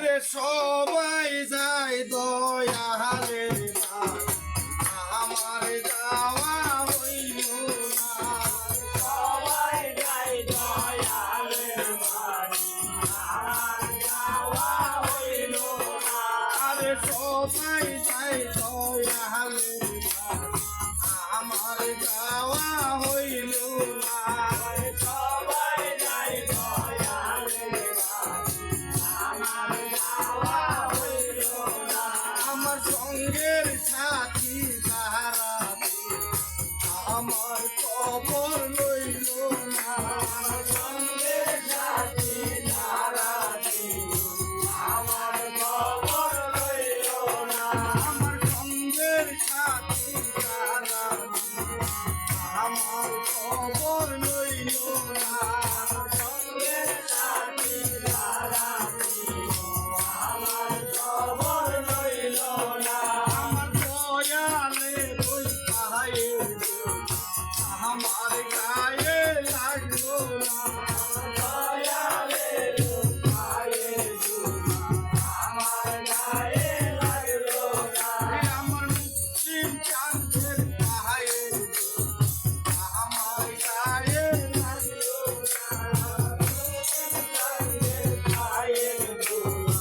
আরে সবাই যায় দয়ালে আমার যাওয়া হইল না সবাই যায় দয়ালে বাড়ি আমার যাওয়া হইল না আরে সবাই যায় দয়ালে আমার যাওয়া হইল না সবাই যায় দয়ালে বাড়ি আমার যাওয়া হইল না আমার সঙ্গের সাথী তাহারা আমার খবর লইল না আমার সঙ্গে সাথী যারা ছিল আমার খবর লইল না আমার সঙ্গের সাথী তাহারা আমার খবর লইল না আমার সঙ্গে সাথী যারা ছিল আমার খবর লইল না আমার দয়ালে ওই পাহাড়ে আমার গায়ে লাগলো না দয়ালে পায়ে জুমা আমার গায়ে লাগলো না আমার মুসলিম চাঁদের পাহাড়ে আমার গায়ে লাগলো পায়ে জুমা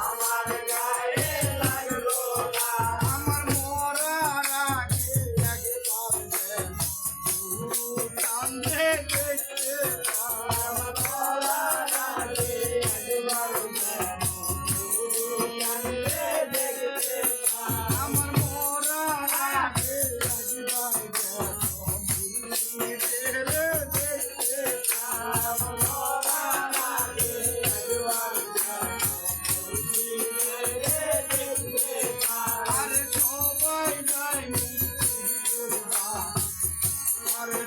আমার গায়ে লাগলো না আমার মরার আগে একবার কান্দে দেখতে আমার গলার আগে একবার কান্দে দেখতে আমার মরার আগে একবার দেখতে আমার গলার আগে একবার দেখতে আরে সবাই নাই আরে